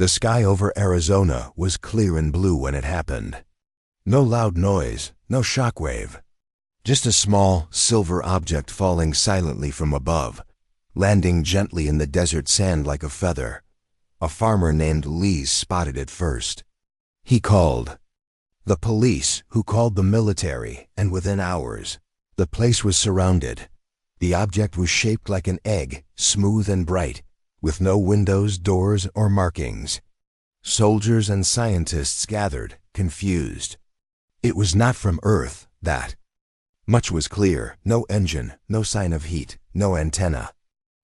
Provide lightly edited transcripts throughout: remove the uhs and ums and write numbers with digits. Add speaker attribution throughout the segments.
Speaker 1: The sky over Arizona was clear and blue when it happened. No loud noise, no shockwave. Just a small, silver object falling silently from above, landing gently in the desert sand like a feather. A farmer named Lee spotted it first. He called the police, who called the military, and within hours, the place was surrounded. The object was shaped like an egg, smooth and bright, with no windows, doors, or markings. Soldiers and scientists gathered, confused. It was not from Earth, that. Much was clear, no engine, no sign of heat, no antenna.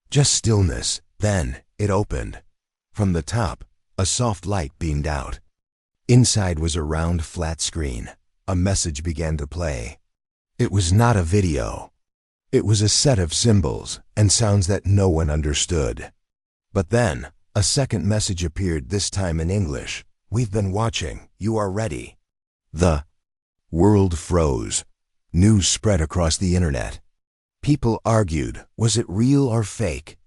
Speaker 1: Just stillness. Then it opened. From the top, a soft light beamed out. Inside was a round, flat screen. A message began to play. It was not a video. It was a set of symbols and sounds that no one understood. But then, a second message appeared, this time in English. "We've been watching. You are ready." The world froze. News spread across the internet. People argued, was it real or fake?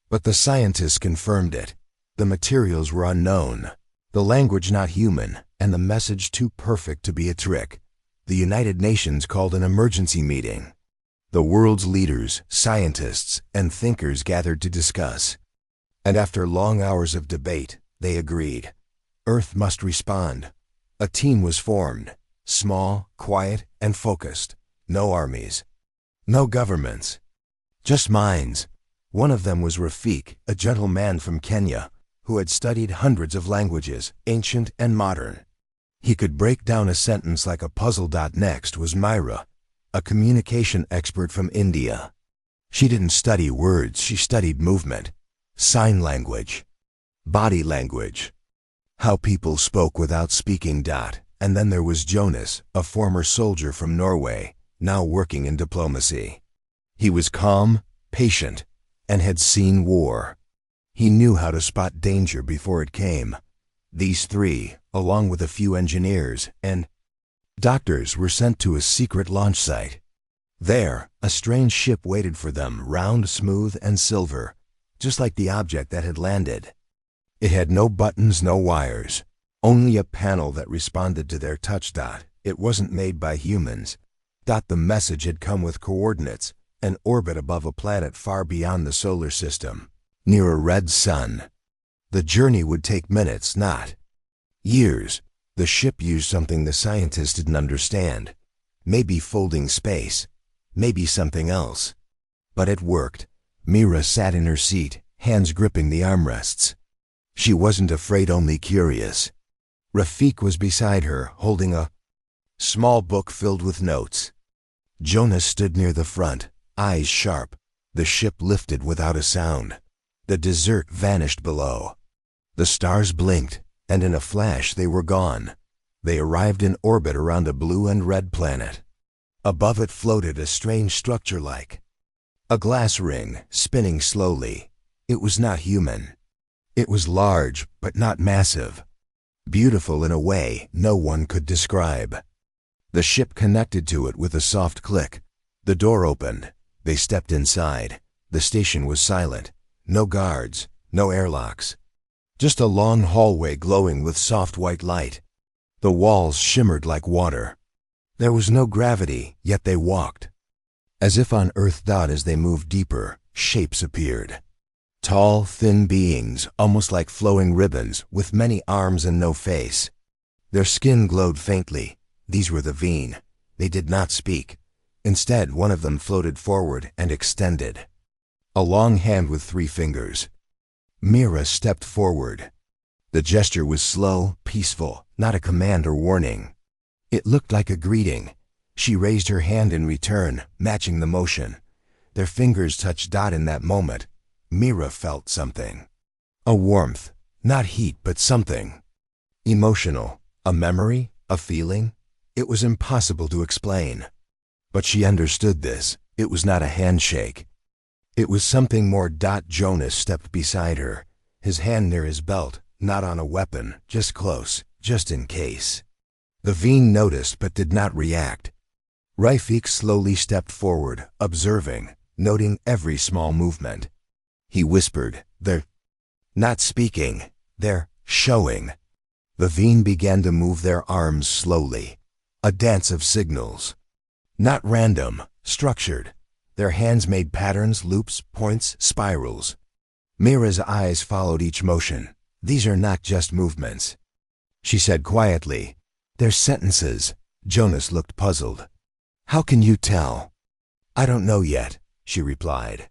Speaker 1: But the scientists confirmed it. The materials were unknown, the language not human, and the message too perfect to be a trick. The United Nations called an emergency meeting. The world's leaders, scientists, and thinkers gathered to discuss. And after long hours of debate, they agreed. Earth must respond. A team was formed, small, quiet, and focused. No armies. No governments. Just minds. One of them was Rafik, a gentle man from Kenya, who had studied hundreds of languages, ancient and modern. He could break down a sentence like a puzzle. Next was Myra, a communication expert from India. She didn't study words, she studied movement, sign language, body language, how people spoke without speaking. And then there was Jonas, a former soldier from Norway, now working in diplomacy. He was calm, patient, and had seen war. He knew how to spot danger before it came. These three, along with a few engineers and doctors, were sent to a secret launch site. There, a strange ship waited for them, round, smooth, and silver, just like the object that had landed. It had no buttons, no wires, only a panel that responded to their touch. It wasn't made by humans. The message had come with coordinates, an orbit above a planet far beyond the solar system, near a red sun. The journey would take minutes, not years. The ship used something the scientists didn't understand. Maybe folding space, maybe something else. But it worked. Mira sat in her seat, hands gripping the armrests. She wasn't afraid, only curious. Rafik was beside her, holding a small book filled with notes. Jonas stood near the front, eyes sharp. The ship lifted without a sound. The desert vanished below. The stars blinked, and in a flash they were gone. They arrived in orbit around a blue and red planet. Above it floated a strange structure like a glass ring, spinning slowly. It was not human. It was large, but not massive. Beautiful in a way no one could describe. The ship connected to it with a soft click. The door opened. They stepped inside. The station was silent. No guards, no airlocks. Just a long hallway glowing with soft white light. The walls shimmered like water. There was no gravity, yet they walked. As if on Earth. As they moved deeper, shapes appeared. Tall, thin beings, almost like flowing ribbons, with many arms and no face. Their skin glowed faintly. These were the Veen. They did not speak. Instead, one of them floated forward and extended. A long hand with 3 fingers. Mira stepped forward. The gesture was slow, peaceful, not a command or warning. It looked like a greeting. She raised her hand in return, matching the motion. Their fingers touched. In that moment, Mira felt something. A warmth, not heat, but something emotional. A memory, a feeling. It was impossible to explain. But she understood this. It was not a handshake. It was something more. Jonas stepped beside her, his hand near his belt, not on a weapon, just close, just in case. The Veen noticed but did not react. Rafik slowly stepped forward, observing, noting every small movement. He whispered, "They're not speaking. They're showing. The vein began to move their arms slowly, a dance of signals. Not random, structured. Their hands made patterns, loops, points, spirals. Mira's eyes followed each motion. These are not just movements. She said quietly, "They're sentences." Jonas looked puzzled. "How can you tell?" "I don't know yet," she replied.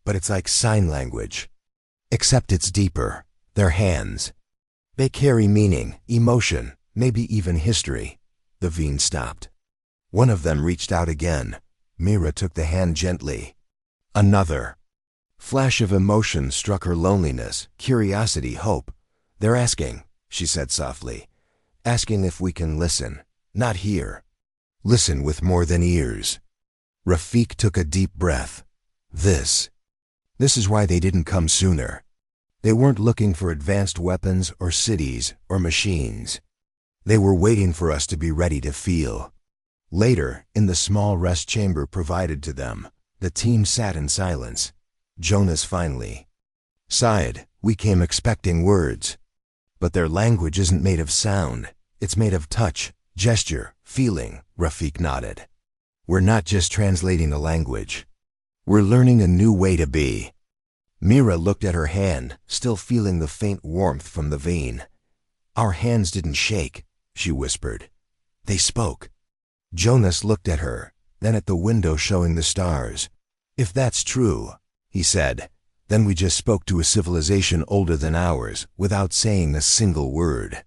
Speaker 1: "But it's like sign language. Except it's deeper. Their hands. They carry meaning, emotion, maybe even history." The vein stopped. One of them reached out again. Mira took the hand gently. Another. Flash of emotion struck her: loneliness, curiosity, hope. "They're asking," she said softly. "Asking if we can listen, not hear. Listen with more than ears." Rafik took a deep breath. This is why they didn't come sooner. They weren't looking for advanced weapons or cities or machines. They were waiting for us to be ready to feel. Later, in the small rest chamber provided to them, the team sat in silence. Jonas finally sighed. "We came expecting words. But their language isn't made of sound. It's made of touch, gesture, feeling." Rafik nodded. "We're not just translating a language. We're learning a new way to be." Mira looked at her hand, still feeling the faint warmth from the vein. "Our hands didn't shake," she whispered. "They spoke." Jonas looked at her, then at the window showing the stars. "If that's true," he said, "then we just spoke to a civilization older than ours, without saying a single word."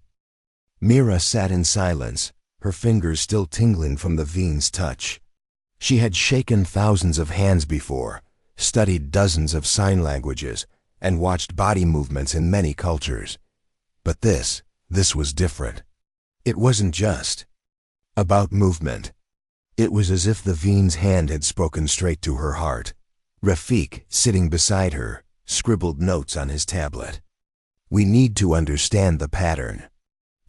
Speaker 1: Mira sat in silence, her fingers still tingling from the vein's touch. She had shaken thousands of hands before, studied dozens of sign languages, and watched body movements in many cultures. But this was different. It wasn't just about movement. It was as if the vein's hand had spoken straight to her heart. Rafik, sitting beside her, scribbled notes on his tablet. "We need to understand the pattern.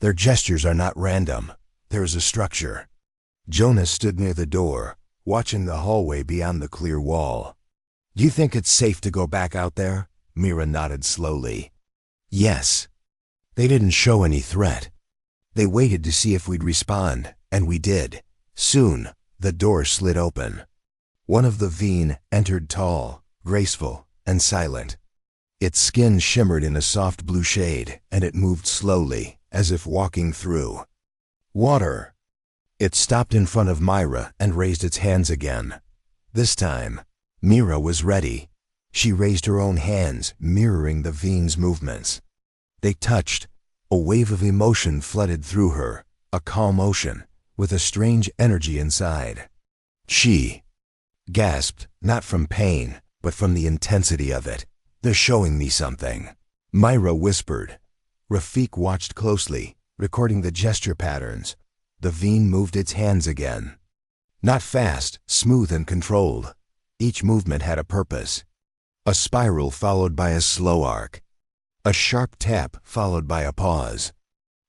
Speaker 1: Their gestures are not random. There is a structure." Jonas stood near the door, watching the hallway beyond the clear wall. "Do you think it's safe to go back out there?" Mira nodded slowly. "Yes." They didn't show any threat. They waited to see if we'd respond, and we did. Soon, the door slid open. One of the vein entered, tall, graceful, and silent. Its skin shimmered in a soft blue shade, and it moved slowly, as if walking through water. It stopped in front of Mira and raised its hands again. This time, Mira was ready. She raised her own hands, mirroring the vein's movements. They touched. A wave of emotion flooded through her, a calm ocean, with a strange energy inside. She gasped, not from pain, but from the intensity of it. "They're showing me something," Mira whispered. Rafik watched closely, recording the gesture patterns. The vein moved its hands again. Not fast, smooth and controlled. Each movement had a purpose. A spiral followed by a slow arc. A sharp tap followed by a pause.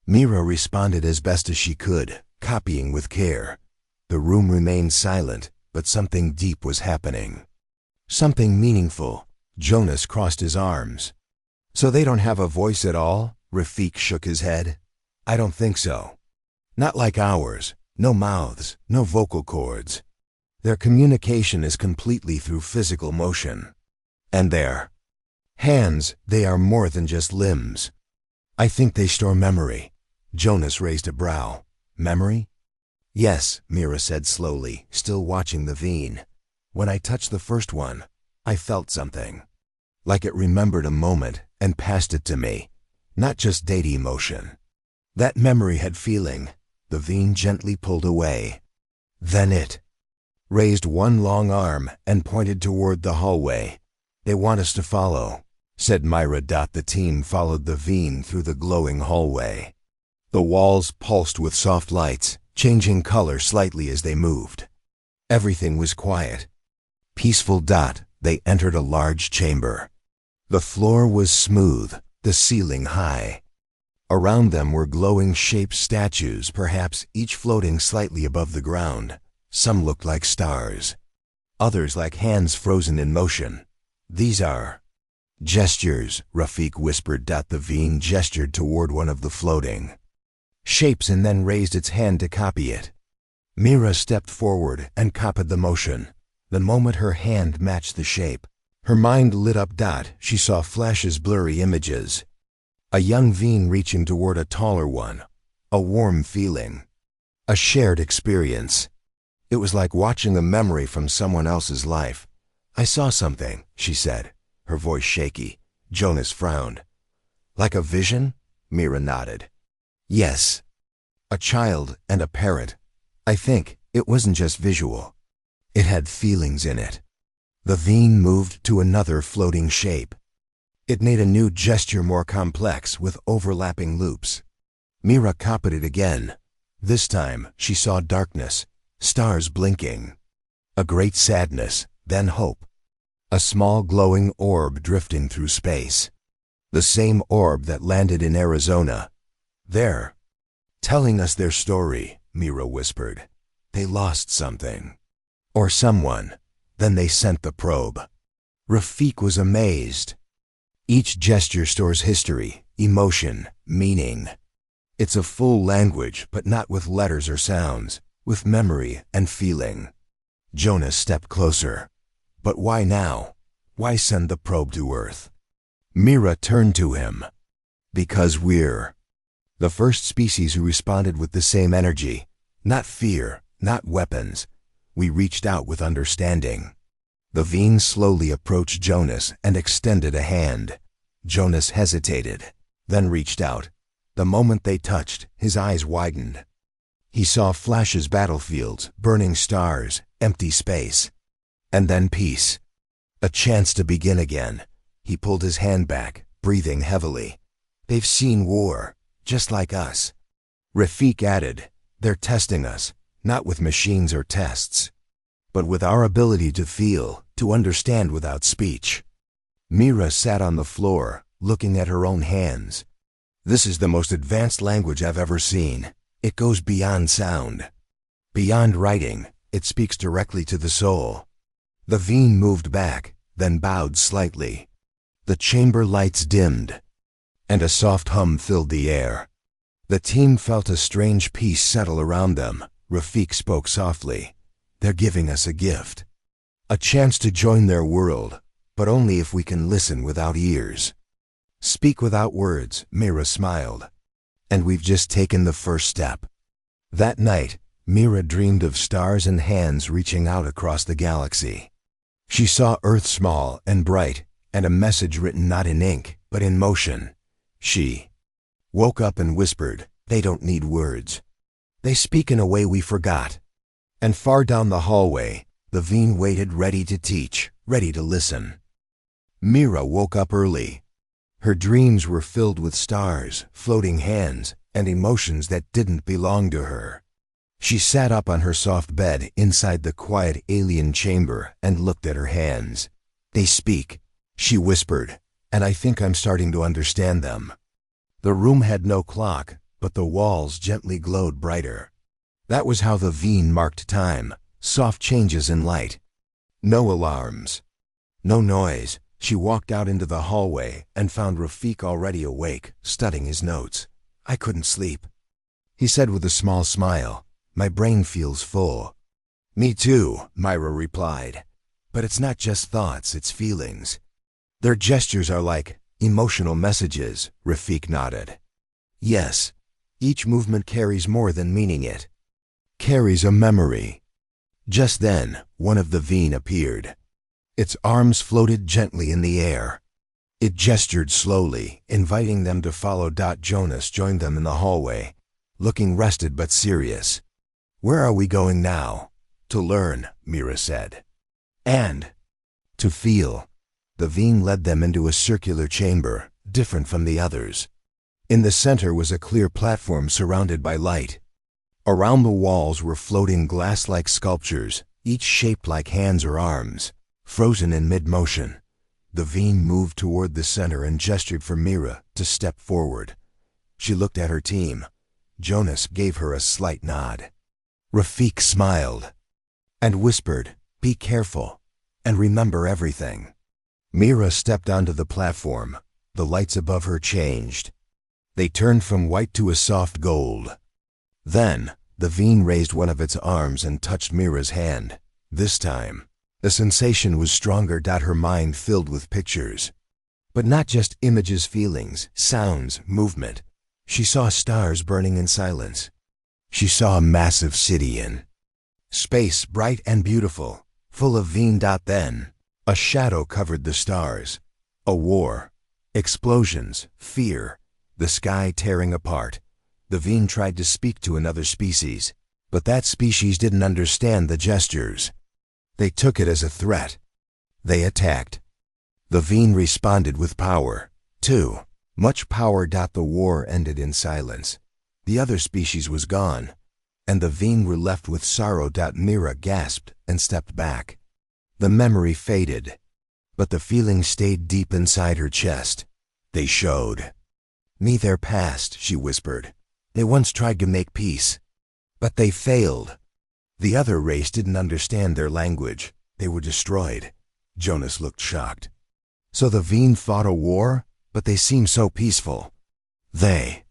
Speaker 1: Mira responded as best as she could, copying with care. The room remained silent, but something deep was happening. Something meaningful. Jonas crossed his arms. "So they don't have a voice at all?" Rafik shook his head. "I don't think so. Not like ours. No mouths, no vocal cords. Their communication is completely through physical motion. And their hands, they are more than just limbs. I think they store memory." Jonas raised a brow. "Memory?" "Yes," Mira said slowly, still watching the vein. "When I touched the first one, I felt something. Like it remembered a moment and passed it to me. Not just data emotion. That memory had feeling." The vein gently pulled away. Then it raised one long arm and pointed toward the hallway. "They want us to follow," said Mira. The team followed the vein through the glowing hallway. The walls pulsed with soft lights, changing color slightly as they moved. Everything was quiet. Peaceful. They entered a large chamber. The floor was smooth, the ceiling high. Around them were glowing shaped statues, perhaps each floating slightly above the ground. Some looked like stars, others like hands frozen in motion. "These are Gestures, Rafik whispered. The Veen gestured toward one of the floating shapes and then raised its hand to copy it. Mira stepped forward and copied the motion. The moment her hand matched the shape, her mind lit up. She saw flashes, blurry images. A young Veen reaching toward a taller one. A warm feeling. A shared experience. It was like watching a memory from someone else's life. I saw something, she said, her voice shaky. Jonas frowned. Like a vision? Mira nodded. Yes. A child and a parrot. I think it wasn't just visual. It had feelings in it. The Veen moved to another floating shape. It made a new gesture, more complex, with overlapping loops. Mira copied it again. This time she saw darkness, stars blinking. A great sadness, then hope. A small glowing orb drifting through space. The same orb that landed in Arizona. There. Telling us their story, Mira whispered. They lost something. Or someone. Then they sent the probe. Rafik was amazed. Each gesture stores history, emotion, meaning. It's a full language, but not with letters or sounds, with memory and feeling. Jonas stepped closer. But why now? Why send the probe to Earth? Mira turned to him. Because we're the first species who responded with the same energy. Not fear, not weapons. We reached out with understanding. The Veen slowly approached Jonas and extended a hand. Jonas hesitated, then reached out. The moment they touched, his eyes widened. He saw flashes, battlefields, burning stars, empty space. And then peace. A chance to begin again. He pulled his hand back, breathing heavily. They've seen war, just like us. Rafik added, they're testing us, not with machines or tests, but with our ability to feel, to understand without speech. Mira sat on the floor, looking at her own hands. This is the most advanced language I've ever seen. It goes beyond sound. Beyond writing, it speaks directly to the soul. The Veen moved back, then bowed slightly. The chamber lights dimmed, and a soft hum filled the air. The team felt a strange peace settle around them. Rafik spoke softly. They're giving us a gift. A chance to join their world, but only if we can listen without ears. Speak without words, Mira smiled. And we've just taken the first step. That night, Mira dreamed of stars and hands reaching out across the galaxy. She saw Earth small and bright, and a message written not in ink, but in motion. She woke up and whispered, they don't need words. They speak in a way we forgot. And far down the hallway, the Veen waited, ready to teach, ready to listen. Mira woke up early. Her dreams were filled with stars, floating hands, and emotions that didn't belong to her. She sat up on her soft bed inside the quiet alien chamber and looked at her hands. They speak, she whispered, and I think I'm starting to understand them. The room had no clock, but the walls gently glowed brighter. That was how the Veen marked time, soft changes in light. No alarms. No noise. She walked out into the hallway and found Rafik already awake, studying his notes. I couldn't sleep. He said with a small smile, my brain feels full. Me too, Myra replied. But it's not just thoughts, it's feelings. Their gestures are like emotional messages, Rafik nodded. Yes, each movement carries more than meaning it. Carries a memory. Just then, one of the Veen appeared. Its arms floated gently in the air. It gestured slowly, inviting them to follow. Jonas joined them in the hallway, looking rested but serious. Where are we going now? To learn, Mira said. And to feel. The Veen led them into a circular chamber, different from the others. In the center was a clear platform surrounded by light. Around the walls were floating glass-like sculptures, each shaped like hands or arms, frozen in mid-motion. The Veen moved toward the center and gestured for Mira to step forward. She looked at her team. Jonas gave her a slight nod. Rafik smiled and whispered, be careful and remember everything. Mira stepped onto the platform. The lights above her changed. They turned from white to a soft gold. Then, the Veen raised one of its arms and touched Mira's hand. This time, the sensation was stronger. Her mind filled with pictures. But not just images, feelings, sounds, movement. She saw stars burning in silence. She saw a massive city in space, bright and beautiful, full of Veen. Then, a shadow covered the stars. A war. Explosions, fear, the sky tearing apart. The Veen tried to speak to another species, but that species didn't understand the gestures. They took it as a threat. They attacked. The Veen responded with power, too. Much power. The war ended in silence. The other species was gone, and the Veen were left with sorrow. Mira gasped and stepped back. The memory faded, but the feeling stayed deep inside her chest. They showed me their past, she whispered. They once tried to make peace, but they failed. The other race didn't understand their language. They were destroyed. Jonas looked shocked. So the Veen fought a war, but they seemed so peaceful. They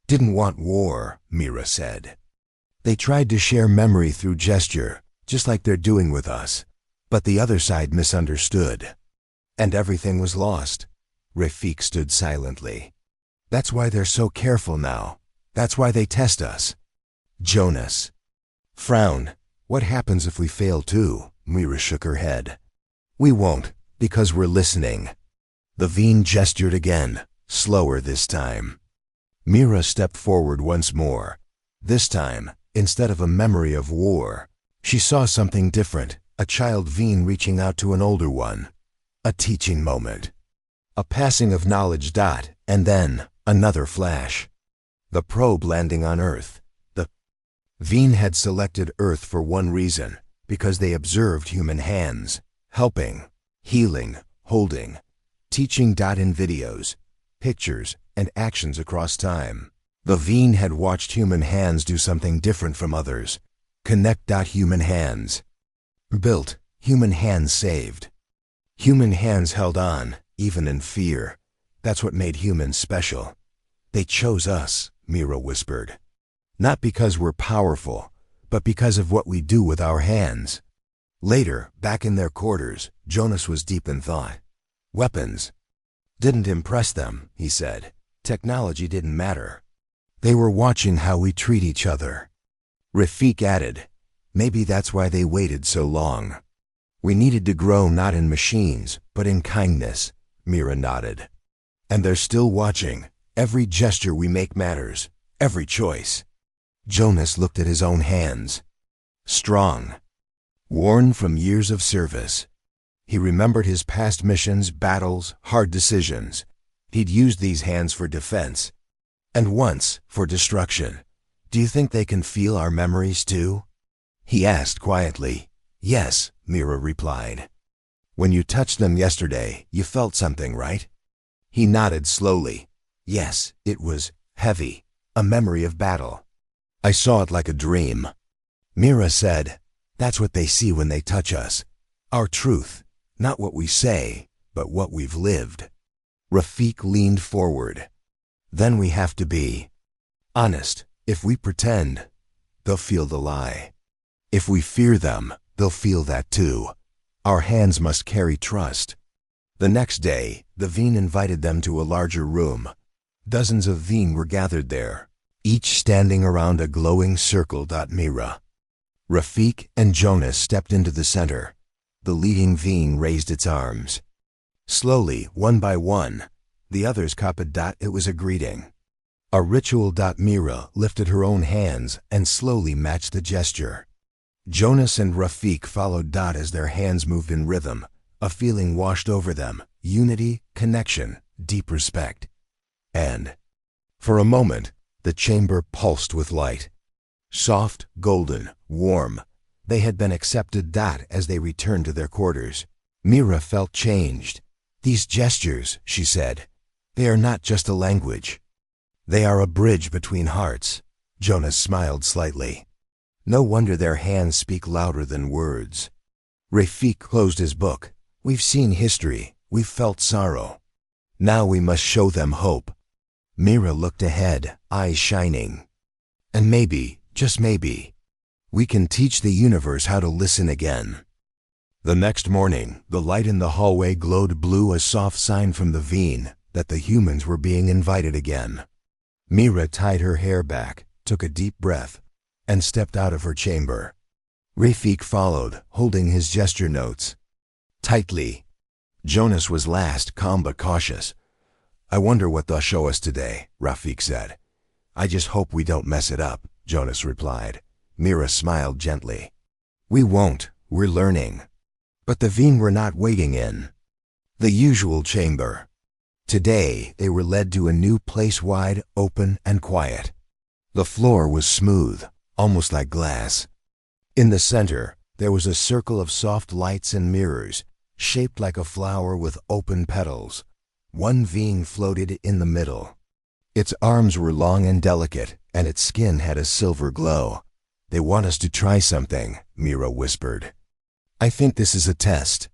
Speaker 1: didn't want war, Mira said. They tried to share memory through gesture, just like they're doing with us. But the other side misunderstood. And everything was lost. Rafik stood silently. That's why they're so careful now. That's why they test us. Jonas frowned. What happens if we fail too? Mira shook her head. We won't, because we're listening. The Veen gestured again, slower this time. Mira stepped forward once more. This time, instead of a memory of war, she saw something different, a child Veen reaching out to an older one. A teaching moment. A passing of knowledge. And then, another flash. The probe landing on Earth. The Veen had selected Earth for one reason, because they observed human hands, helping, healing, holding, teaching. In videos, pictures, and actions across time. The Veen had watched human hands do something different from others. Connect. Human hands built, human hands saved. Human hands held on, even in fear. That's what made humans special. They chose us, Mira whispered. Not because we're powerful, but because of what we do with our hands. Later, back in their quarters, Jonas was deep in thought. Weapons didn't impress them, he said. Technology didn't matter. They were watching how we treat each other. Rafik added, maybe that's why they waited so long. We needed to grow not in machines, but in kindness, Mira nodded. And they're still watching. Every gesture we make matters. Every choice. Jonas looked at his own hands. Strong. Worn from years of service. He remembered his past missions, battles, hard decisions. He'd used these hands for defense. And once, for destruction. Do you think they can feel our memories too? He asked quietly. Yes, Mira replied. When you touched them yesterday, you felt something, right? He nodded slowly. Yes, it was heavy, a memory of battle. I saw it like a dream. Mira said, that's what they see when they touch us. Our truth, not what we say, but what we've lived. Rafik leaned forward. Then we have to be honest. If we pretend, they'll feel the lie. If we fear them, they'll feel that too. Our hands must carry trust. The next day, the Veen invited them to a larger room. Dozens of Veen were gathered there, each standing around a glowing circle. Mira, Rafik, and Jonas stepped into the center. The leading Veen raised its arms. Slowly, one by one, the others copied. It was a greeting. A ritual. Mira lifted her own hands and slowly matched the gesture. Jonas and Rafik followed. As their hands moved in rhythm, a feeling washed over them. Unity, connection, deep respect. And, for a moment, the chamber pulsed with light. Soft, golden, warm, they had been accepted. As they returned to their quarters, Mira felt changed. These gestures, she said, they are not just a language. They are a bridge between hearts. Jonas smiled slightly. No wonder their hands speak louder than words. Rafik closed his book. We've seen history, We felt sorrow. Now we must show them hope. Mira looked ahead, eyes shining. And maybe, just maybe, we can teach the universe how to listen again. The next morning, the light in the hallway glowed blue, a soft sign from the Veen that the humans were being invited again. Mira tied her hair back, took a deep breath, and stepped out of her chamber. Rafik followed, holding his gesture notes tightly. Jonas was last, calm but cautious. I wonder what they'll show us today, Rafik said. I just hope we don't mess it up, Jonas replied. Mira smiled gently. We won't, we're learning. But the Veen were not waiting in the usual chamber. Today, they were led to a new place, wide, open, and quiet. The floor was smooth, almost like glass. In the center, there was a circle of soft lights and mirrors, shaped like a flower with open petals. One Veen floated in the middle. Its arms were long and delicate, and its skin had a silver glow. They want us to try something, Mira whispered. I think this is a test.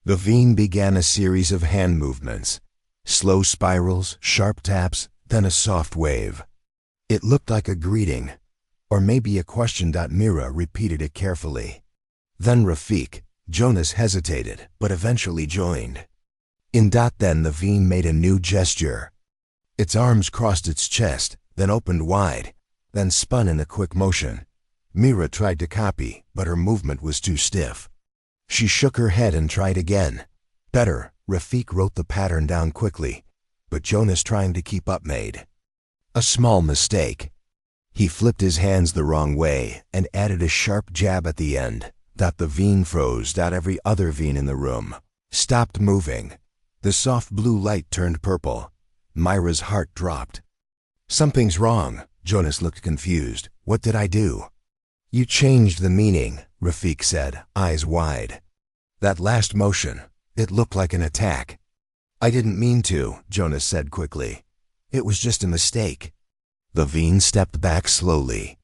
Speaker 1: The Veen began a series of hand movements. Slow spirals, sharp taps, then a soft wave. It looked like a greeting, or maybe a question. Mira repeated it carefully. Then Rafik. Jonas hesitated, but eventually joined. Then the Veen made a new gesture. Its arms crossed its chest, then opened wide, then spun in a quick motion. Mira tried to copy, but her movement was too stiff. She shook her head and tried again. Better. Rafik wrote the pattern down quickly, but Jonas, trying to keep up, made a small mistake. He flipped his hands the wrong way and added a sharp jab at the end. The Veen froze. Every other Veen in the room stopped moving. The soft blue light turned purple. Mira's heart dropped. Something's wrong. Jonas looked confused. What did I do? You changed the meaning, Rafik said, eyes wide. That last motion, it looked like an attack. I didn't mean to, Jonas said quickly. It was just a mistake. The Veen stepped back slowly.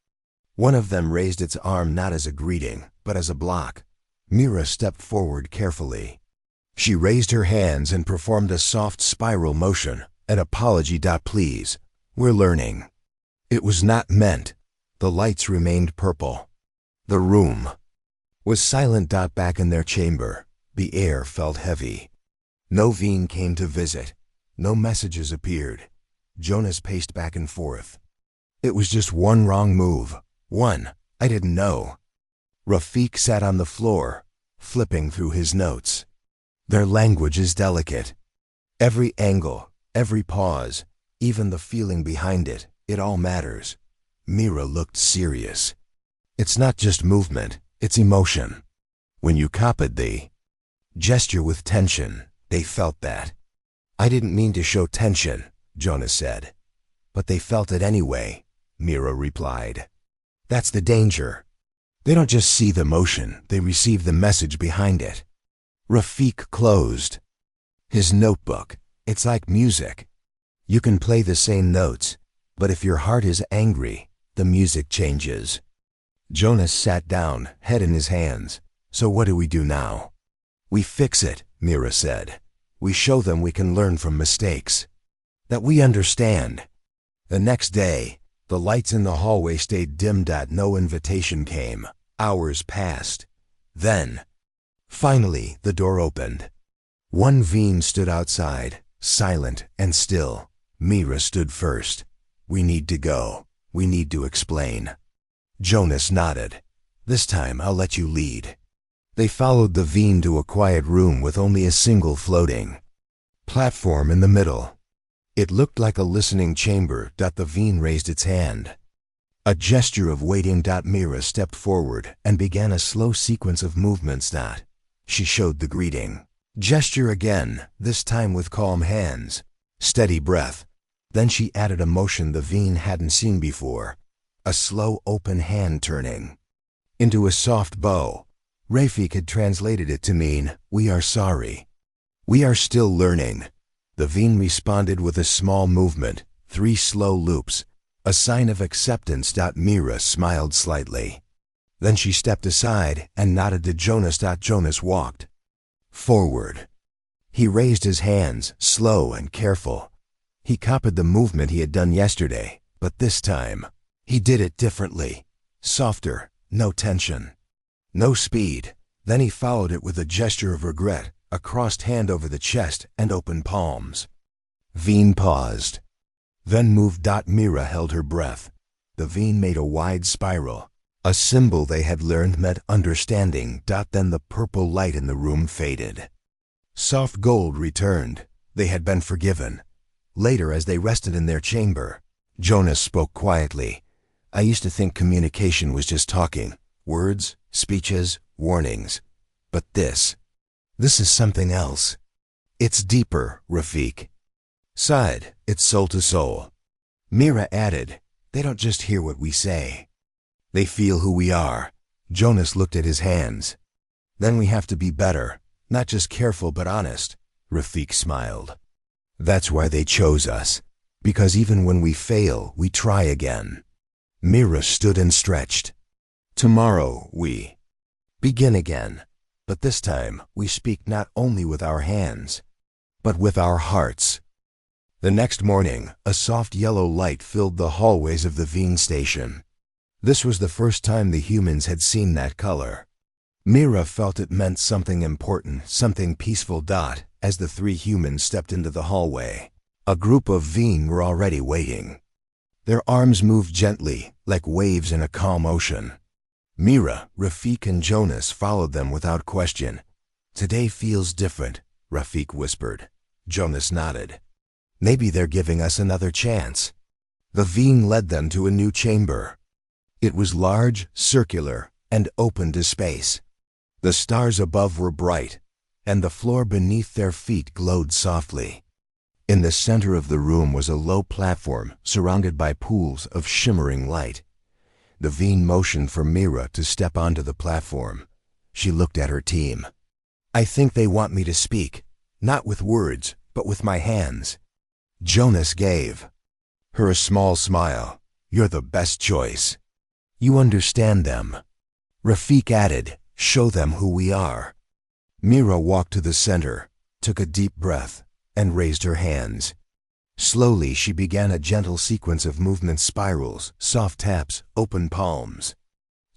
Speaker 1: One of them raised its arm not as a greeting, but as a block. Mira stepped forward carefully. She raised her hands and performed a soft spiral motion. An apology. Please, we're learning. It was not meant. The lights remained purple. The room was silent. Back in their chamber, the air felt heavy. No Veen came to visit. No messages appeared. Jonas paced back and forth. It was just one wrong move. One. I didn't know. Rafik sat on the floor, flipping through his notes. Their language is delicate. Every angle, every pause, even the feeling behind it, it all matters. Mira looked serious. It's not just movement, it's emotion. When you copied the gesture with tension, they felt that. I didn't mean to show tension, Jonas said. But they felt it anyway, Mira replied. That's the danger. They don't just see the motion, they receive the message behind it. Rafik closed his notebook. It's like music. You can play the same notes, but if your heart is angry, the music changes. Jonas sat down, head in his hands. So what do we do now? We fix it, Mira said. We show them we can learn from mistakes. That we understand. The next day, the lights in the hallway stayed dim. No invitation came. Hours passed. Then, finally, the door opened. One Veen stood outside, silent and still. Mira stood first. We need to go. We need to explain. Jonas nodded. This time I'll let you lead. They followed the Veen to a quiet room with only a single floating platform in the middle. It looked like a listening chamber. The Veen raised its hand. A gesture of waiting. Mira stepped forward and began a slow sequence of movements. She showed the greeting gesture again, this time with calm hands, steady breath. Then she added a motion the Veen hadn't seen before, a slow open hand turning into a soft bow. Rafik had translated it to mean, we are sorry. We are still learning. The Veen responded with a small movement, 3 slow loops, a sign of acceptance. Mira smiled slightly. Then she stepped aside and nodded to Jonas. Jonas walked forward. He raised his hands, slow and careful. He copied the movement he had done yesterday, but this time, he did it differently. Softer, no tension, no speed. Then he followed it with a gesture of regret, a crossed hand over the chest and open palms. Veen paused, then moved. Mira held her breath. The Veen made a wide spiral, a symbol they had learned meant understanding. Then the purple light in the room faded. Soft gold returned. They had been forgiven. Later, as they rested in their chamber, Jonas spoke quietly. I used to think communication was just talking, words, speeches, warnings. But this is something else. It's deeper, Rafik sighed. It's soul to soul. Mira added, they don't just hear what we say. They feel who we are. Jonas looked at his hands. Then we have to be better, not just careful but honest. Rafik smiled. That's why they chose us. Because even when we fail, we try again. Mira stood and stretched. Tomorrow we begin again. But this time, we speak not only with our hands, but with our hearts. The next morning, a soft yellow light filled the hallways of the Veen station. This was the first time the humans had seen that color. Mira felt it meant something important, something peaceful. As the three humans stepped into the hallway, a group of Veen were already waiting. Their arms moved gently, like waves in a calm ocean. Mira, Rafik and Jonas followed them without question. Today feels different, Rafik whispered. Jonas nodded. Maybe they're giving us another chance. The Veen led them to a new chamber. It was large, circular, and open to space. The stars above were bright, and the floor beneath their feet glowed softly. In the center of the room was a low platform surrounded by pools of shimmering light. The Veen motioned for Mira to step onto the platform. She looked at her team. I think they want me to speak, not with words, but with my hands. Jonas gave her a small smile. You're the best choice. You understand them. Rafik added, show them who we are. Mira walked to the center, took a deep breath, and raised her hands. Slowly, she began a gentle sequence of movement spirals, soft taps, open palms.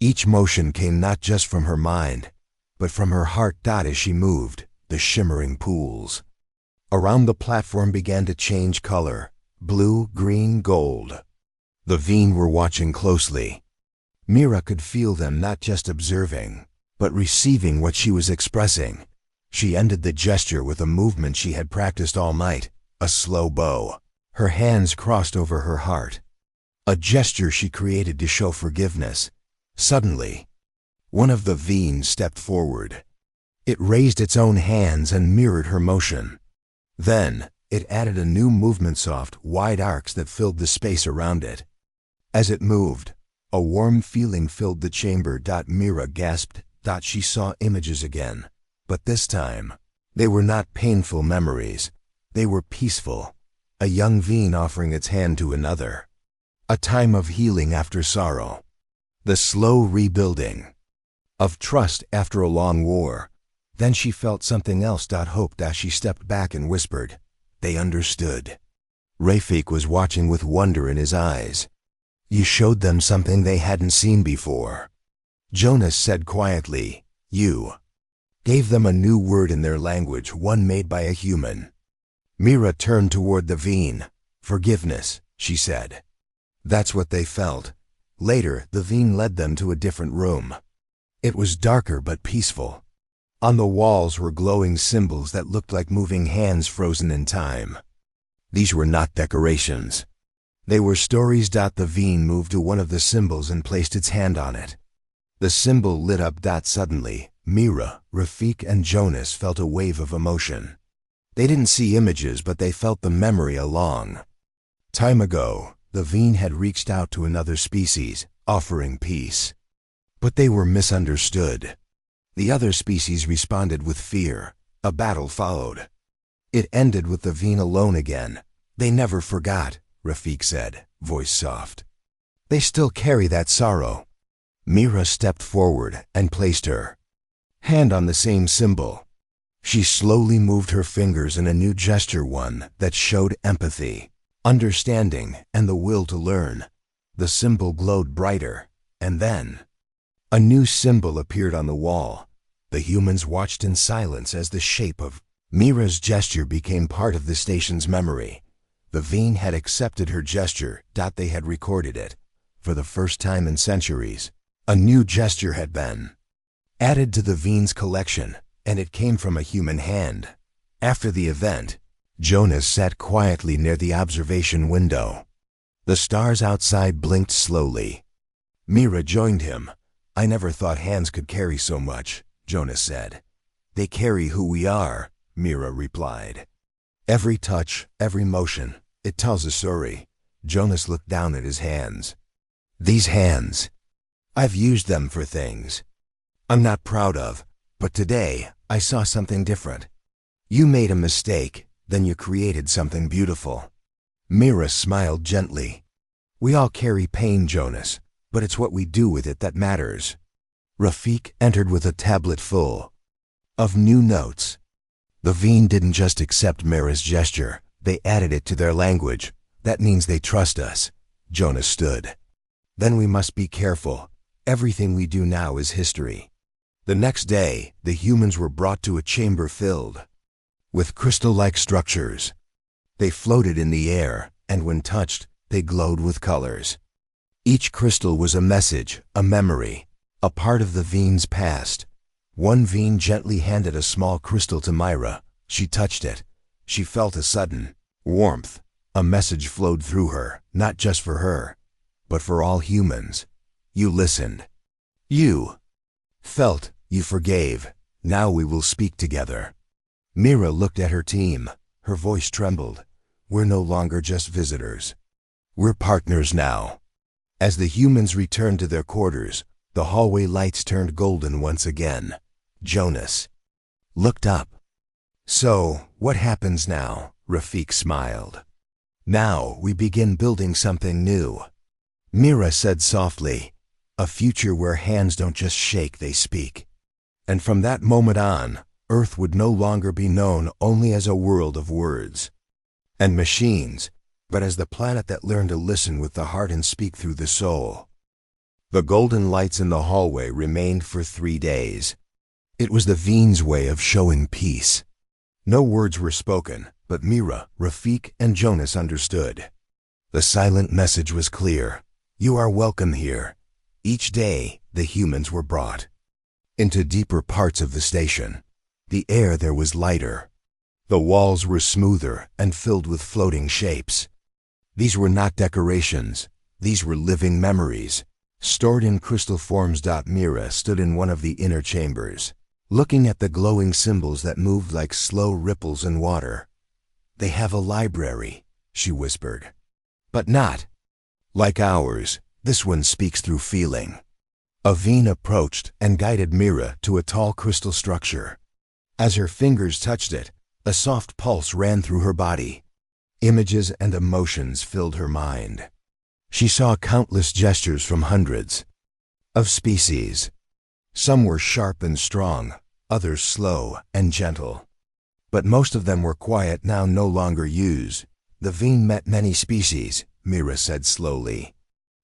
Speaker 1: Each motion came not just from her mind, but from her heart. As she moved, the shimmering pools around the platform began to change color, blue, green, gold. The Veen were watching closely. Mira could feel them not just observing, but receiving what she was expressing. She ended the gesture with a movement she had practiced all night, a slow bow. Her hands crossed over her heart, a gesture she created to show forgiveness. Suddenly, one of the Veen stepped forward. It raised its own hands and mirrored her motion. Then, it added a new movement, soft, wide arcs that filled the space around it. As it moved, a warm feeling filled the chamber. Mira gasped. She saw images again, but this time, they were not painful memories. They were peaceful. A young Veen offering its hand to another. A time of healing after sorrow. The slow rebuilding of trust after a long war. Then she felt something else. Hope. She stepped back and whispered. They understood. Rafik was watching with wonder in his eyes. You showed them something they hadn't seen before. Jonas said quietly, you gave them a new word in their language, one made by a human. Mira turned toward the Veen. Forgiveness, she said. That's what they felt. Later, the Veen led them to a different room. It was darker but peaceful. On the walls were glowing symbols that looked like moving hands frozen in time. These were not decorations. They were stories. The Veen moved to one of the symbols and placed its hand on it. The symbol lit up. Suddenly, Mira, Rafik, and Jonas felt a wave of emotion. They didn't see images, but they felt the memory a long time ago. The Veen had reached out to another species, offering peace. But they were misunderstood. The other species responded with fear. A battle followed. It ended with the Veen alone again. They never forgot, Rafik said, voice soft. They still carry that sorrow. Mira stepped forward and placed her hand on the same symbol. She slowly moved her fingers in a new gesture, one that showed empathy, understanding, and the will to learn. The symbol glowed brighter, and then a new symbol appeared on the wall. The humans watched in silence as the shape of Mira's gesture became part of the station's memory. The Veen had accepted her gesture. They had recorded it. For the first time in centuries, a new gesture had been added to the Veen's collection, and it came from a human hand. After the event, Jonas sat quietly near the observation window. The stars outside blinked slowly. Mira joined him. "I never thought hands could carry so much," Jonas said. "They carry who we are," Mira replied. "Every touch, every motion, it tells a story." Jonas looked down at his hands. "These hands, I've used them for things I'm not proud of, but today I saw something different. You made a mistake, then you created something beautiful." Mira smiled gently. "We all carry pain, Jonas, but it's what we do with it that matters." Rafik entered with a tablet full of new notes. The Veen didn't just accept Mira's gesture, they added it to their language. "That means they trust us." Jonas stood. "Then we must be careful. Everything we do now is history." The next day, the humans were brought to a chamber filled with crystal-like structures. They floated in the air, and when touched, they glowed with colors. Each crystal was a message, a memory, a part of the Veen's past. One Veen gently handed a small crystal to Myra. She touched it. She felt a sudden warmth. A message flowed through her, not just for her, but for all humans. "You listened. You felt. You forgave. Now we will speak together." Mira looked at her team. Her voice trembled. "We're no longer just visitors. We're partners now." As the humans returned to their quarters, the hallway lights turned golden once again. Jonas looked up. "So, what happens now?" Rafik smiled. "Now we begin building something new," Mira said softly. "A future where hands don't just shake, they speak." And from that moment on, Earth would no longer be known only as a world of words and machines, but as the planet that learned to listen with the heart and speak through the soul. The golden lights in the hallway remained for 3 days. It was the Veen's way of showing peace. No words were spoken, but Mira, Rafik, and Jonas understood. The silent message was clear. You are welcome here. Each day, the humans were brought into deeper parts of the station. The air there was lighter. The walls were smoother and filled with floating shapes. These were not decorations. These were living memories, stored in crystal forms. Mira stood in one of the inner chambers, looking at the glowing symbols that moved like slow ripples in water. "They have a library," she whispered. "But not like ours. This one speaks through feeling." A Veen approached and guided Mira to a tall crystal structure. As her fingers touched it, a soft pulse ran through her body. Images and emotions filled her mind. She saw countless gestures from hundreds of species. Some were sharp and strong, others slow and gentle. But most of them were quiet, now no longer used. "The Veen met many species," Mira said slowly.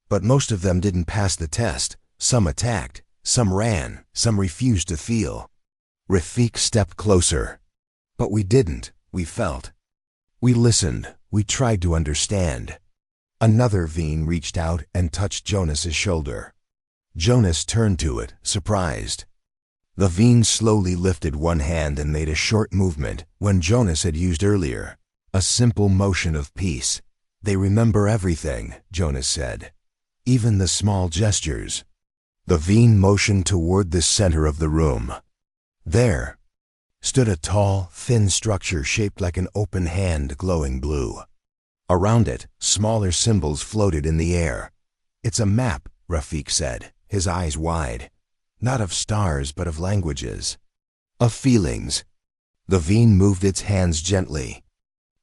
Speaker 1: "But most of them didn't pass the test. Some attacked, some ran, some refused to feel." Rafik stepped closer. "But we didn't. We felt. We listened. We tried to understand." Another Veen reached out and touched Jonas's shoulder. Jonas turned to it, surprised. The Veen slowly lifted one hand and made a short movement when Jonas had used earlier. A simple motion of peace. "They remember everything," Jonas said. "Even the small gestures." The Veen motioned toward the center of the room. There stood a tall, thin structure shaped like an open hand, glowing blue. Around it, smaller symbols floated in the air. "It's a map," Rafik said, his eyes wide. "Not of stars, but of languages. Of feelings." The Veen moved its hands gently,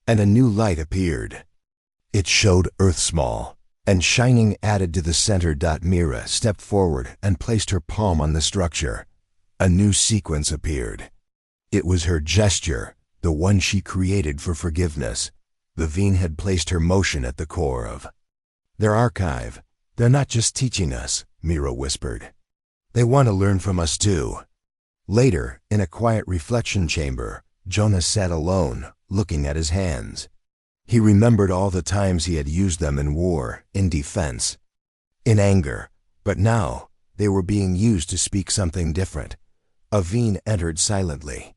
Speaker 1: and a new light appeared. It showed Earth small and shining, added to the center. Mira stepped forward and placed her palm on the structure. A new sequence appeared. It was her gesture, the one she created for forgiveness. The Veen had placed her motion at the core of their archive. They're not just teaching us, Mira whispered. They want to learn from us too. Later, in a quiet reflection chamber, Jonas sat alone, looking at his hands. He remembered all the times he had used them in war, in defense, in anger, but now they were being used to speak something different. A Veen entered silently.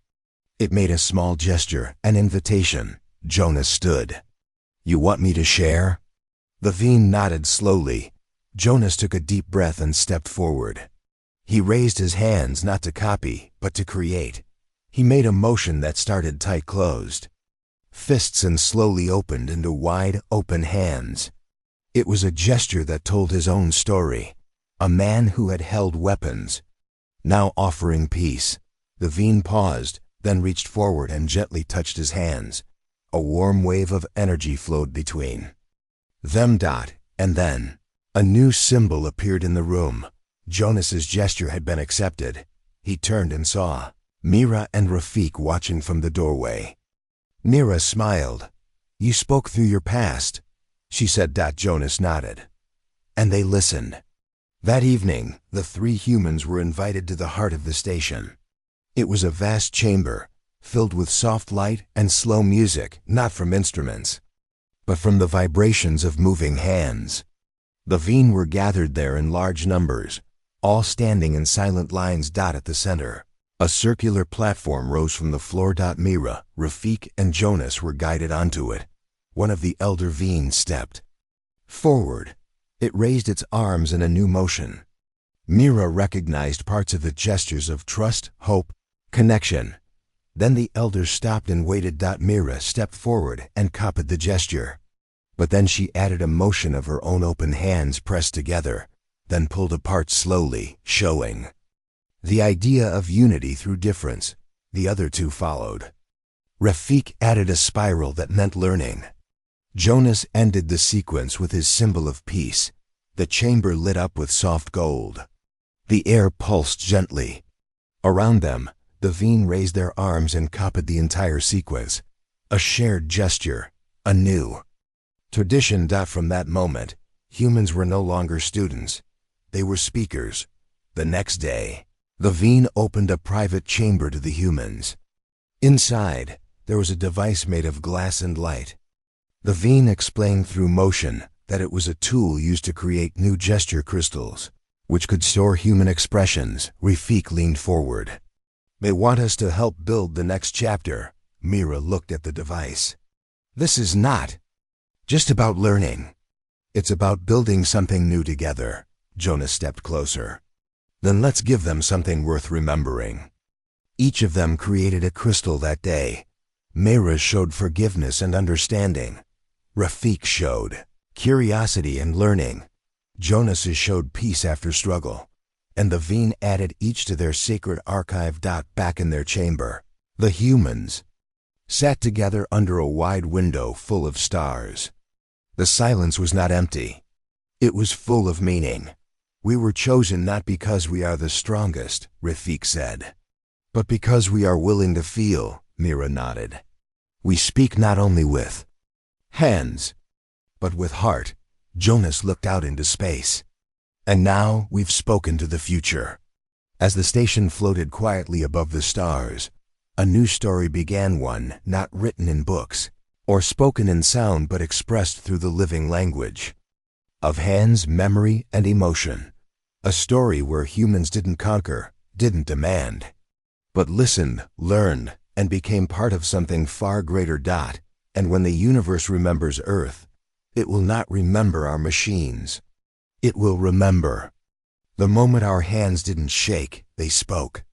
Speaker 1: It made a small gesture, an invitation. Jonas stood. You want me to share? The Veen nodded slowly. Jonas took a deep breath and stepped forward. He raised his hands not to copy, but to create. He made a motion that started tight-closed fists and slowly opened into wide, open hands. It was a gesture that told his own story. A man who had held weapons, now offering peace. The Veen paused, then reached forward and gently touched his hands. A warm wave of energy flowed between them. And then a new symbol appeared in the room. Jonas's gesture had been accepted. He turned and saw Mira and Rafik watching from the doorway. Mira smiled. You spoke through your past, she said. Jonas nodded. And they listened. That evening, the three humans were invited to the heart of the station. It was a vast chamber, filled with soft light and slow music, not from instruments, but from the vibrations of moving hands. The Veen were gathered there in large numbers, all standing in silent lines. At the center, a circular platform rose from the floor. Mira, Rafik, and Jonas were guided onto it. One of the elder Veen stepped forward. It raised its arms in a new motion. Mira recognized parts of the gestures of trust, hope, connection. Then the elder stopped and waited. Mira stepped forward and copied the gesture. But then she added a motion of her own, open hands pressed together, then pulled apart slowly, showing the idea of unity through difference. The other two followed. Rafik added a spiral that meant learning. Jonas ended the sequence with his symbol of peace. The chamber lit up with soft gold. The air pulsed gently. Around them, the Veen raised their arms and copied the entire sequence. A shared gesture, a new tradition. From that moment, humans were no longer students. They were speakers. The next day, the Veen opened a private chamber to the humans. Inside, there was a device made of glass and light. The Veen explained through motion that it was a tool used to create new gesture crystals, which could store human expressions. Rafik leaned forward. They want us to help build the next chapter. Mira looked at the device. This is not just about learning. It's about building something new together. Jonas stepped closer. Then let's give them something worth remembering. Each of them created a crystal that day. Mira showed forgiveness and understanding. Rafik showed curiosity and learning. Jonas showed peace after struggle. And the Veen added each to their sacred archive. Back in their chamber, the humans sat together under a wide window full of stars. The silence was not empty. It was full of meaning. We were chosen not because we are the strongest, Rafik said, but because we are willing to feel. Mira nodded. We speak not only with hands, but with heart. Jonas looked out into space. And now we've spoken to the future. As the station floated quietly above the stars, a new story began, one not written in books or spoken in sound but expressed through the living language of hands, memory, and emotion. A story where humans didn't conquer, didn't demand, but listened, learned, and became part of something far greater. And when the universe remembers Earth, it will not remember our machines. It will remember the moment our hands didn't shake, they spoke.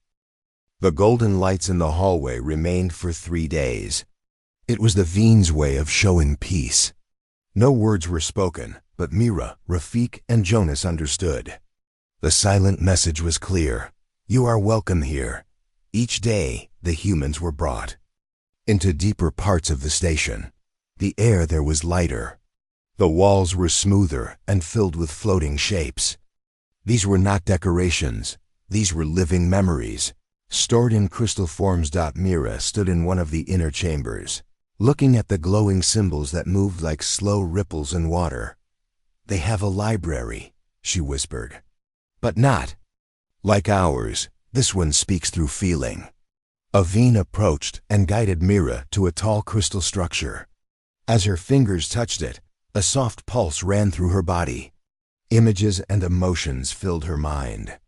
Speaker 1: The golden lights in the hallway remained for 3 days. It was the Veen's way of showing peace. No words were spoken, but Mira, Rafik, and Jonas understood. The silent message was clear. You are welcome here. Each day, the humans were brought into deeper parts of the station. The air there was lighter. The walls were smoother and filled with floating shapes. These were not decorations. These were living memories, stored in crystal forms. Mira stood in one of the inner chambers, looking at the glowing symbols that moved like slow ripples in water. "They have a library," she whispered. "But not like ours. This one speaks through feeling." Aveen approached and guided Mira to a tall crystal structure. As her fingers touched it, a soft pulse ran through her body. Images and emotions filled her mind.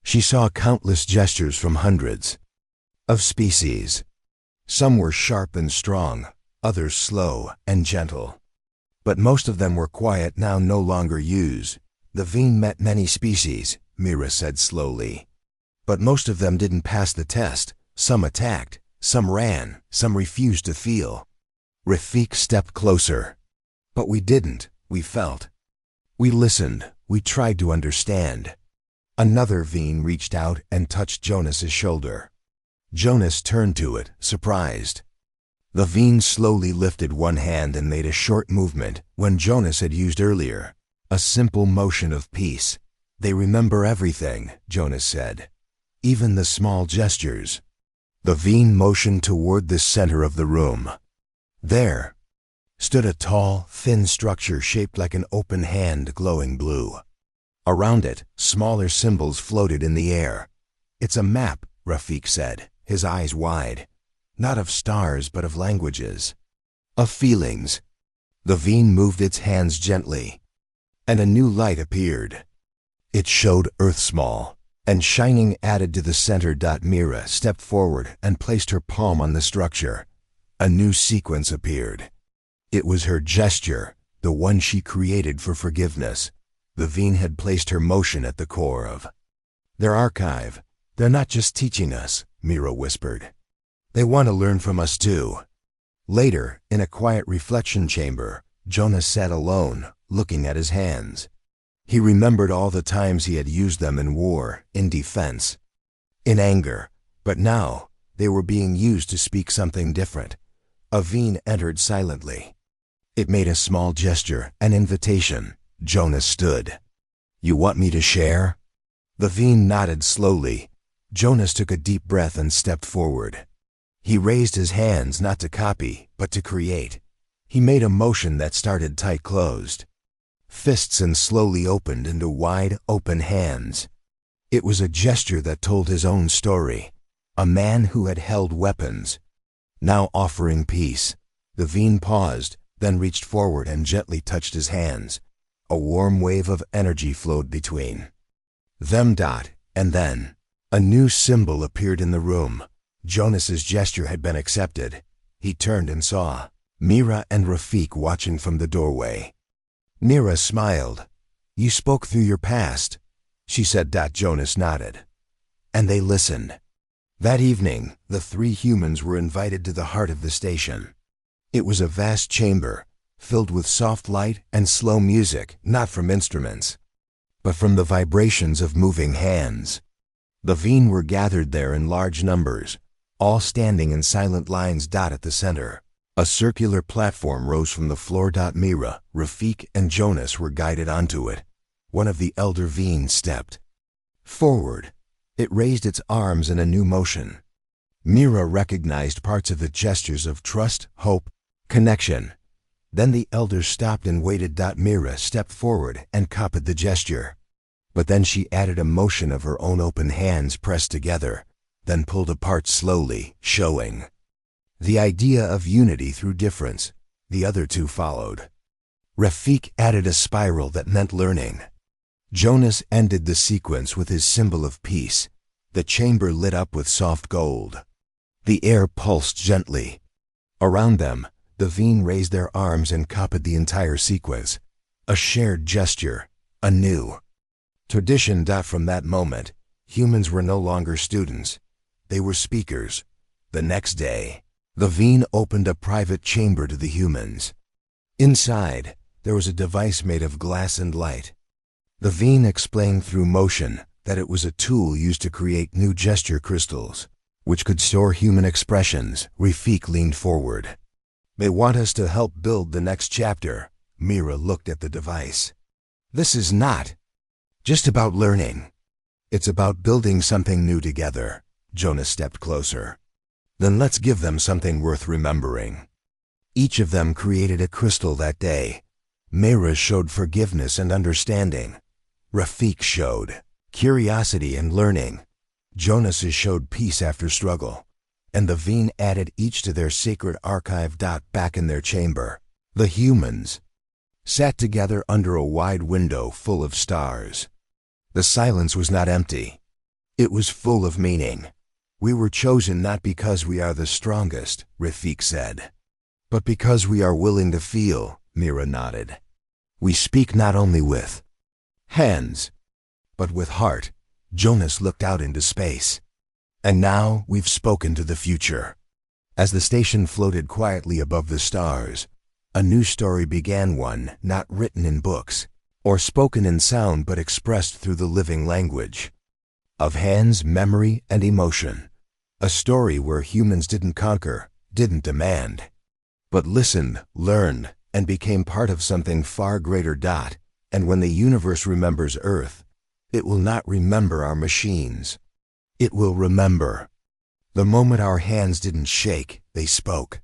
Speaker 1: She saw countless gestures from hundreds of species. Some were sharp and strong, others slow and gentle. But most of them were quiet, now no longer used. "The Veen met many species," Mira said slowly. "But most of them didn't pass the test. Some attacked, some ran, some refused to feel." Rafik stepped closer. "But we didn't. We felt. We listened. We tried to understand." Another Veen reached out and touched Jonas's shoulder. Jonas turned to it, surprised. The Veen slowly lifted one hand and made a short movement when Jonas had used earlier, a simple motion of peace. "They remember everything," Jonas said, "even the small gestures." The Veen motioned toward the center of the room. There stood a tall, thin structure shaped like an open hand, glowing blue. Around it, smaller symbols floated in the air. "It's a map," Rafik said, his eyes wide. "Not of stars, but of languages. Of feelings." The Veen moved its hands gently, and a new light appeared. It showed Earth small and shining, added to the center. Mira stepped forward and placed her palm on the structure. A new sequence appeared. It was her gesture, the one she created for forgiveness. The Veen had placed her motion at the core of their archive. "They're not just teaching us," Mira whispered. "They want to learn from us too." Later, in a quiet reflection chamber, Jonas sat alone, looking at his hands. He remembered all the times he had used them in war, in defense, in anger, but now they were being used to speak something different. A Veen entered silently. It made a small gesture, an invitation. Jonas stood. "You want me to share?" The Veen nodded slowly. Jonas took a deep breath and stepped forward. He raised his hands not to copy, but to create. He made a motion that started tight-closed fists and slowly opened into wide, open hands. It was a gesture that told his own story. A man who had held weapons, now offering peace. The Veen paused, then reached forward and gently touched his hands. A warm wave of energy flowed between them. And then a new symbol appeared in the room. Jonas's gesture had been accepted. He turned and saw Mira and Rafik watching from the doorway. Mira smiled. "You spoke through your past," she said. Jonas nodded. And they listened. That evening, the three humans were invited to the heart of the station. It was a vast chamber, filled with soft light and slow music, not from instruments, but from the vibrations of moving hands. The Veen were gathered there in large numbers, all standing in silent lines. At the center, a circular platform rose from the floor. Mira, Rafik, and Jonas were guided onto it. One of the elder Veen stepped forward. It raised its arms in a new motion. Mira recognized parts of the gestures of trust, hope, connection. Then the elders stopped and waited. Mira stepped forward and copied the gesture. But then she added a motion of her own, open hands pressed together, then pulled apart slowly, showing the idea of unity through difference. The other two followed. Rafik added a spiral that meant learning. Jonas ended the sequence with his symbol of peace. The chamber lit up with soft gold. The air pulsed gently. Around them, the Veen raised their arms and copied the entire sequence. A shared gesture, a new tradition. From that moment, humans were no longer students. They were speakers. The next day, the Veen opened a private chamber to the humans. Inside, there was a device made of glass and light. The Veen explained through motion that it was a tool used to create new gesture crystals, which could store human expressions. Rafik leaned forward. "They want us to help build the next chapter." Mira looked at the device. "This is not just about learning. It's about building something new together." Jonas stepped closer. Then let's give them something worth remembering. Each of them created a crystal that day. Meira showed forgiveness and understanding. Rafik showed curiosity and learning. Jonas showed peace after struggle. And the Veen added each to their sacred archive. Back in their chamber, the humans sat together under a wide window full of stars. The silence was not empty. It was full of meaning. We were chosen not because we are the strongest, Rafik said, but because we are willing to feel, Meira nodded. We speak not only with hands, but with heart. Jonas looked out into space. And now we've spoken to the future. As the station floated quietly above the stars, a new story began, one not written in books or spoken in sound but expressed through the living language of hands, memory, and emotion. A story where humans didn't conquer, didn't demand, but listened, learned, and became part of something far greater. And when the universe remembers Earth, it will not remember our machines. It will remember the moment our hands didn't shake, they spoke.